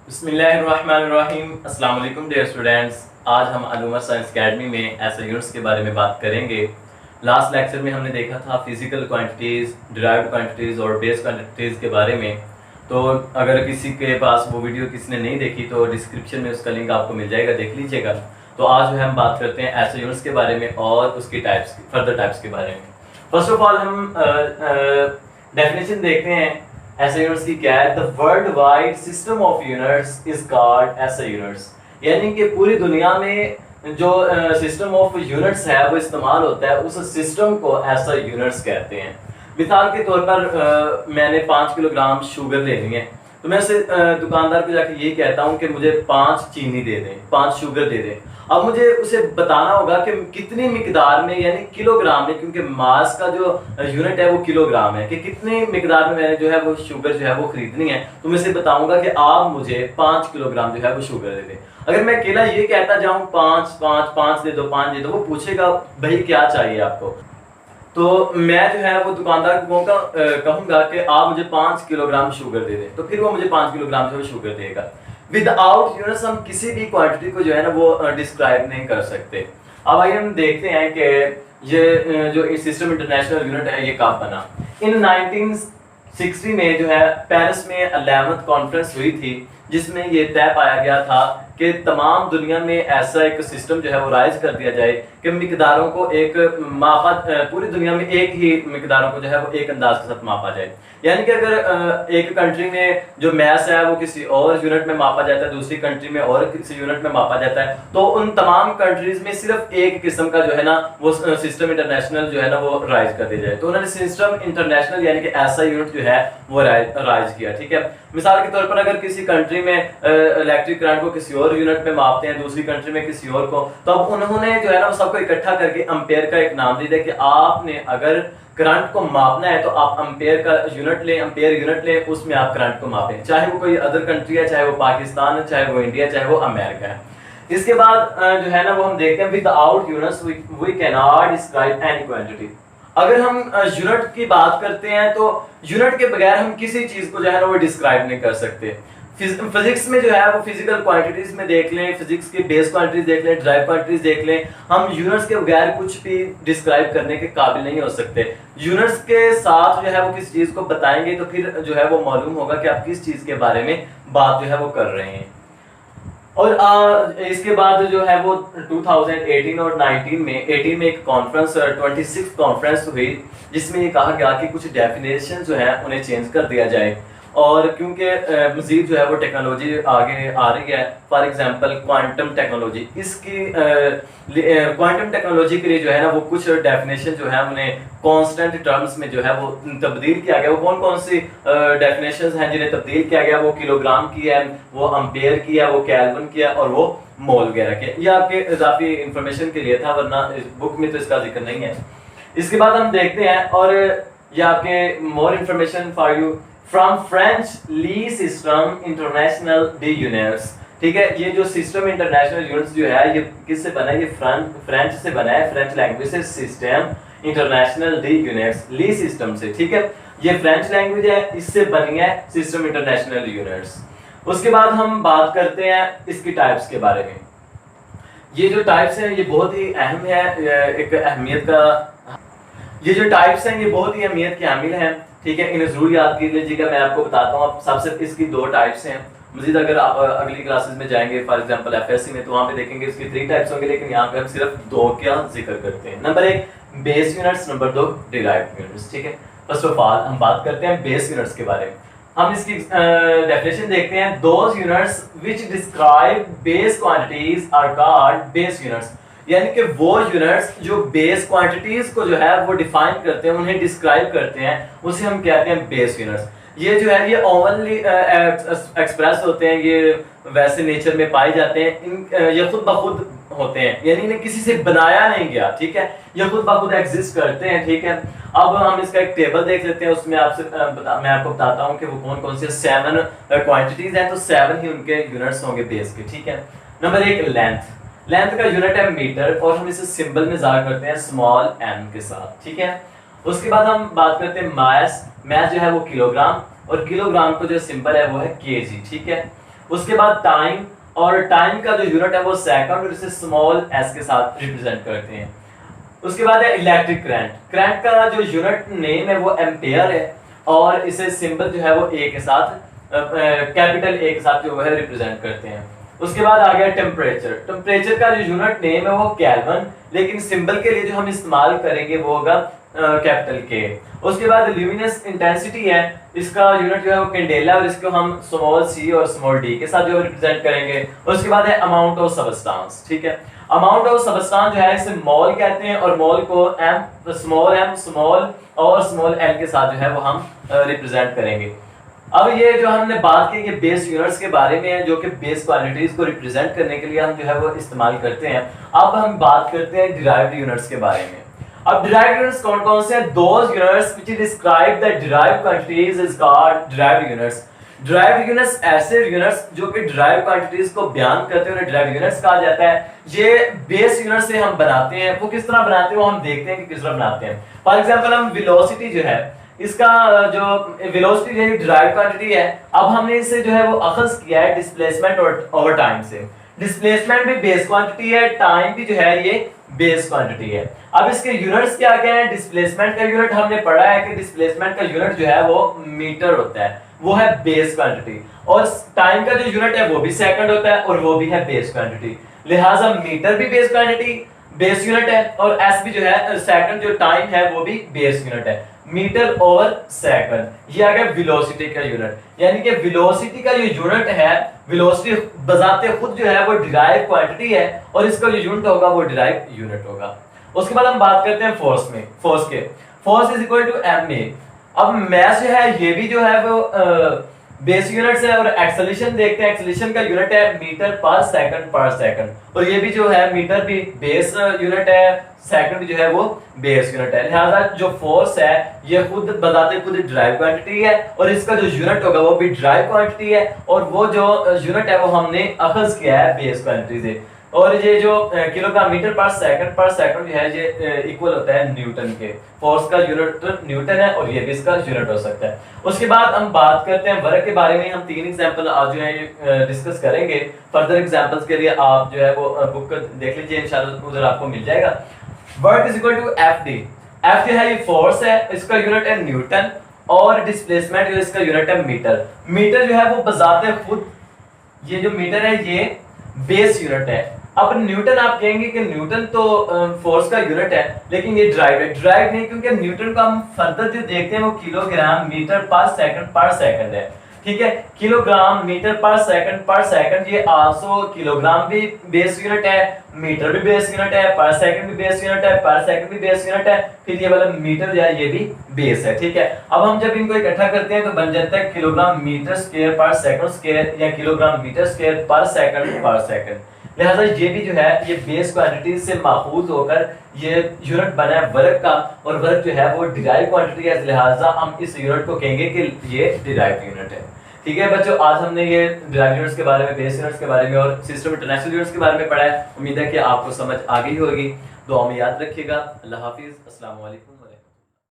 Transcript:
बिस्मिल्लाहिर्रहमानिर्रहीम। अस्सलाम वालेकुम डियर स्टूडेंट्स। आज हम अलूमा साइंस अकेडमी में ऐसे यूनिट्स के बारे में बात करेंगे। लास्ट लेक्चर में हमने देखा था फिजिकल क्वांटिटीज़, डिराइव्ड क्वांटिटीज़ और बेस क्वांटिटीज़ के बारे में। तो अगर किसी के पास वो वीडियो किसी ने नहीं देखी तो डिस्क्रिप्शन में उसका लिंक आपको मिल जाएगा, देख लीजिएगा। तो आज जो है हम बात करते हैं ऐसे यूनिट्स के बारे में और उसकी फर्दर टाइप्स के बारे में। फर्स्ट ऑफ ऑल हम डेफिनेशन देखते हैं ऐसे यूनिट्स की क्या है। The world wide system of units is called ऐसे यूनिट्स, यानी कि पूरी दुनिया में जो सिस्टम ऑफ यूनिट्स है वो इस्तेमाल होता है, उस सिस्टम को ऐसा यूनिट्स कहते हैं। मिसाल के तौर पर मैंने 5 किलोग्राम शुगर लेनी है, तो मैं उसे दुकानदार को जाके ये कहता हूँ कि मुझे 5 चीनी दे दें, 5 शुगर दे दें। अब मुझे उसे बताना होगा कि कितनी मिकदार में, यानी किलोग्राम में, क्योंकि मास का जो यूनिट है वो किलोग्राम है, कि कितनी मिकदार में मैंने जो है वो शुगर जो है वो खरीदनी है। तो मैं इसे बताऊंगा कि आप मुझे 5 किलोग्राम जो है वो शुगर दे दें। अगर मैं अकेला ये कहता जाऊं 5 5 5 दे दो, 5 दे दो, वो पूछेगा भाई क्या चाहिए आपको। तो मैं जो है वो दुकानदार को कहूंगा कि आप मुझे 5 किलोग्राम शुगर दे दें, तो फिर वो मुझे 5 किलोग्राम जो है शुगर देगा। विदाउट यूनिट्स हम किसी भी क्वांटिटी को जो है ना वो डिस्क्राइब नहीं कर सकते। अब आइए हम देखते हैं कि ये जो सिस्टम इंटरनेशनल यूनिट है ये कब बना। इन 1960 में जो है पेरिस में 11th कॉन्फ्रेंस हुई थी, जिसमें ये तय पाया गया था कि तमाम दुनिया में ऐसा एक सिस्टम जो है वो राइज कर दिया जाए कि मिकदारों को एक मापा, पूरी दुनिया में एक ही मिकदारों को जो है वो एक अंदाज के साथ मापा जाए। यानी कि अगर एक कंट्री में जो मैस है वो किसी और यूनिट में मापा जाता है, दूसरी कंट्री में और किसी यूनिट में मापा जाता है, तो उन तमाम कंट्रीज में सिर्फ एक किस्म का जो है ना वो सिस्टम इंटरनेशनल जो है ना वो राइज कर दिया जाए। तो उन्होंने सिस्टम इंटरनेशनल यानी कि ऐसा यूनिट जो है वो राइज किया। ठीक है, मिसाल के तौर पर अगर किसी कंट्री में इलेक्ट्रिक करंट को किसी और यूनिट में मापते हैं, दूसरी कंट्री में किसी और को, तो अब उन्होंने जो है ना सबको इकट्ठा करके एम्पेयर का एक नाम दे दिया कि आपने अगर करंट को मापना है तो आप एम्पेयर का यूनिट लें, एम्पेयर यूनिट लें, उसमें आप करंट को मापें। चाहे वो कोई अदर कंट्री है, चाहे वो पाकिस्तान है, चाहे वो इंडिया, चाहे वो अमेरिका है। इसके बाद जो है ना वो हम देखते हैं without units we can not describe any quantity. अगर हम यूनिट की बात करते हैं तो यूनिट के बगैर हम किसी चीज को जो है ना वो डिस्क्राइब नहीं कर सकते। फिजिक्स में जो है वो फिजिकल क्वांटिटीज में देख लें, फिजिक्स की बेस क्वांटिटीज देख लें, ड्राइव क्वांटिटीज देख लें, हम यूनिट्स के बगैर कुछ भी डिस्क्राइब करने के काबिल नहीं हो सकते। यूनिट्स के साथ जो है वो किसी चीज को बताएंगे तो फिर जो है वो मालूम होगा कि आप किस चीज के बारे में बात जो है वो कर रहे हैं। और इसके बाद जो है वो 2018 और 19 में 18 में एक कॉन्फ्रेंस 26th कॉन्फ्रेंस हुई, जिसमें ये कहा गया कि कुछ डेफिनेशन जो है उन्हें चेंज कर दिया जाए। और क्योंकि मजीद जो है वो टेक्नोलॉजी आगे आ रही है, फॉर एग्जांपल क्वांटम टेक्नोलॉजी, इसकी क्वांटम टेक्नोलॉजी के लिए जो है ना वो कुछ डेफिनेशन जो है उन्हें कांस्टेंट टर्म्स में जो है वो तब्दील किया गया। वो कौन कौन सी डेफिनेशंस हैं जिन्हें तब्दील किया गया? वो किलोग्राम की है, वो एम्पेयर की है, वो केल्विन की है और वो मोल वगैरह की। ये आपके इजाफी इंफॉर्मेशन के लिए था, वरना इस बुक में तो इसका जिक्र नहीं है। इसके बाद हम देखते हैं, और ये आपके more information for you from French le system international de units. ठीक है, ये जो सिस्टम इंटरनेशनल यूनिट्स जो है ये किससे बना है? ये फ्रेंच से बना है, फ्रेंच लैंग्वेज से सिस्टम इंटरनेशनल डी यूनिट्स, ली सिस्टम से। ठीक है, ये फ्रेंच लैंग्वेज है, इससे बनी है सिस्टम इंटरनेशनल यूनिट्स। उसके बाद हम बात करते हैं इसकी टाइप्स के बारे में। ये जो टाइप्स हैं ये बहुत ही अहम है, एक अहमियत का, ये जो टाइप्स हैं ये बहुत ही अहमियत के हामिल हैं। ठीक है, इन्हें जरूर याद कर लीजिएगा। मैं आपको बताता हूँ, आप सबसे इसकी 2 टाइप्स हैं। मजीद अगर आप अगली क्लासेस में जाएंगे, फॉर एग्जांपल एफएससी में, तो वहां पे देखेंगे इसकी 3 टाइप्स होंगे, लेकिन यहाँ पे हम सिर्फ 2 का जिक्र करते हैं। Number 1 base units, number 2 derived units. ठीक है, फर्स्ट ऑफ ऑल हम बात करते हैं बेस यूनिट्स के बारे में। हम इसकी डेफिनेशन देखते हैं। Those units which describe base quantities are called base units, यानी कि वो यूनिट्स जो बेस क्वांटिटीज को जो है वो डिफाइन करते हैं, उन्हें डिस्क्राइब करते हैं, उसे हम कहते हैं बेस यूनिट्स। ये जो है ये ओवनली एक्सप्रेस होते हैं, ये वैसे नेचर में पाए जाते हैं, ये खुद ब खुद होते हैं, यानी इन्हें किसी से बनाया नहीं गया। ठीक है, ये खुद ब खुद एग्जिस्ट करते हैं। ठीक है, अब हम इसका एक टेबल देख लेते हैं, उसमें मैं आपको बताता हूँ कि वो कौन कौन से 7 क्वांटिटीज हैं, तो 7 ही उनके यूनिट्स होंगे बेस के। ठीक है, नंबर 1 लेंथ। लेंथ का यूनिट है मीटर, और हम इसे सिंबल में ज़ाहिर करते हैं स्मॉल m के साथ। ठीक है, उसके बाद हम बात करते हैं मास। मास जो है वो किलोग्राम, और किलोग्राम को जो सिंबल है वो है kg। ठीक है, उसके बाद टाइम, और टाइम का जो यूनिट है वो सेकंड, और इसे स्मॉल एस के साथ रिप्रेजेंट करते हैं। उसके बाद है इलेक्ट्रिक करंट। करंट का जो यूनिट नेम है वो एम्पेयर है, और इसे सिंबल जो है वो ए के साथ, कैपिटल ए के साथ जो है रिप्रेजेंट करते हैं। उसके बाद आ गया टेम्परेचर। टेम्परेचर का जो यूनिट नेम है वो केल्विन, लेकिन सिंबल के लिए जो हम इस्तेमाल करेंगे वो होगा कैपिटल के। उसके बाद ल्यूमिनस इंटेंसिटी है, इसका यूनिट जो है वो कैंडेला, और इसको हम स्मॉल सी और स्मॉल डी के साथ जो रिप्रेजेंट करेंगे। उसके बाद है अमाउंट ऑफ सबस्टेंस। ठीक है, अमाउंट ऑफ सबस्टेंस जो है इसे मोल कहते हैं, और मोल को एम स्मॉल और स्मॉल एल के साथ जो है वो हम रिप्रेजेंट करेंगे। अब ये जो हमने बात की, ये बेस यूनिट्स के बारे में है, जो कि बेस क्वांटिटीज को रिप्रेजेंट करने के लिए हम जो है वो इस्तेमाल करते हैं। अब हम बात करते हैं डिराइव्ड यूनिट्स के बारे में। अब डिराइव्ड यूनिट्स कौन कौन से हैं? Those units which describe the derived quantities is called derived units. Derived units ऐसे यूनिट्स जो कि डिराइव्ड क्वांटिटीज को बयान करते हैं, उन्हें डिराइव्ड यूनिट्स कहा जाता है। ये बेस यूनिट से हम बनाते हैं। वो किस तरह बनाते हैं वो हम देखते हैं कि किस तरह बनाते हैं। फॉर एग्जांपल हम वेलोसिटी जो है, इसका जो वेलोसिटी है डिराइव्ड क्वांटिटी है। अब हमने इसे जो है वो अखज़ किया है डिस्प्लेसमेंट ओवर टाइम से। डिस्प्लेसमेंट भी बेस क्वांटिटी है, टाइम भी जो है ये बेस क्वांटिटी है। अब इसके यूनिट्स क्या क्या है? डिस्प्लेसमेंट का यूनिट हमने पढ़ा है कि डिस्प्लेसमेंट का यूनिट जो है वो मीटर होता है, वो है बेस क्वांटिटी। और टाइम का जो यूनिट है वो भी सेकंड होता है, और वो भी है बेस क्वांटिटी। लिहाजा मीटर भी बेस क्वांटिटी, बेस यूनिट है, और एस भी जो है सेकंड जो टाइम है वो भी बेस यूनिट है। मीटर और सेकंड, ये आ गया वेलोसिटी का यूनिट। यानी कि वेलोसिटी का जो यूनिट है, वेलोसिटी बजाते खुद जो है वो डिराइव क्वांटिटी है, और इसका जो यूनिट होगा वो डिराइव यूनिट होगा। उसके बाद हम बात करते हैं फोर्स में। Force is equal to M A. अब मैस जो है ये भी जो है वो बेस यूनिट्स है, और एक्सेलरेशन देखते हैं। एक्सेलरेशन का यूनिट है मीटर पर सेकंड, और ये भी जो है मीटर भी बेस यूनिट है, सेकंड जो है वो बेस यूनिट है। लिहाजा जो फोर्स है ये खुद बताते खुद डिराइव क्वांटिटी है, और इसका जो यूनिट होगा वो भी डिराइव क्वांटिटी है, और वो जो यूनिट है वो हमने अखज़ किया है बेस क्वांटिटी से। और ये जो किलोग्राम मीटर पर सेकंड जो है ये इक्वल होता है न्यूटन के। फोर्स का यूनिट तो न्यूटन है, और ये भी इसका यूनिट हो सकता है। उसके बाद हम बात करते हैं वर्क के बारे में। हम 3 एग्जांपल आज जो है डिस्कस करेंगे। फर्दर एग्जांपल्स के लिए आप जो है वो बुक देख लीजिए, इंशाल्लाह उधर आपको मिल जाएगा। Work is equal to F D. F जो है ये फोर्स है, इसका यूनिट है न्यूटन, और डिस्प्लेसमेंट जो इसका यूनिट है मीटर। मीटर जो है वो बजाते खुद, ये जो मीटर है ये बेस यूनिट है। अब न्यूटन आप कहेंगे कि न्यूटन तो फोर्स का यूनिट है, लेकिन ये ड्राइव नहीं, क्योंकि न्यूटन को हम फर्दर जो देखते हैं वो किलोग्राम मीटर पर सेकंड है। ठीक है, किलोग्राम मीटर पर सेकंड ये आल्सो किलोग्राम भी बेस यूनिट है, मीटर भी बेस यूनिट है, पर सेकंड भी बेस यूनिट है, पर सेकंड भी बेस यूनिट है। फिर ये वाला मीटर जो है ये भी बेस है। ठीक है, अब हम जब इनको इकट्ठा करते हैं तो बन जाता है किलोग्राम मीटर स्क्वायर पर सेकंड स्क्वायर, या किलोग्राम मीटर स्क्वायर पर सेकंड। लिहाजा ये भी जो है ये बेस क्वांटिटी से माखूज होकर ये यूनिट बना है वर्क का, और वर्क जो है वो डिराइव क्वांटिटी है। लिहाजा हम इस यूनिट को कहेंगे कि ये डिराइव यूनिट है। ठीक है बच्चों, आज हमने ये डिराइव यूनिट्स के बारे में, बेस यूनिट्स के बारे में, और सिस्टम इंटरनेशनल यूनिट्स के बारे में पढ़ा है। उम्मीद है कि आपको समझ आ गई होगी। दुआ में याद रखिएगा। अल्लाह हाफिज, अस्सलाम वालेकुम।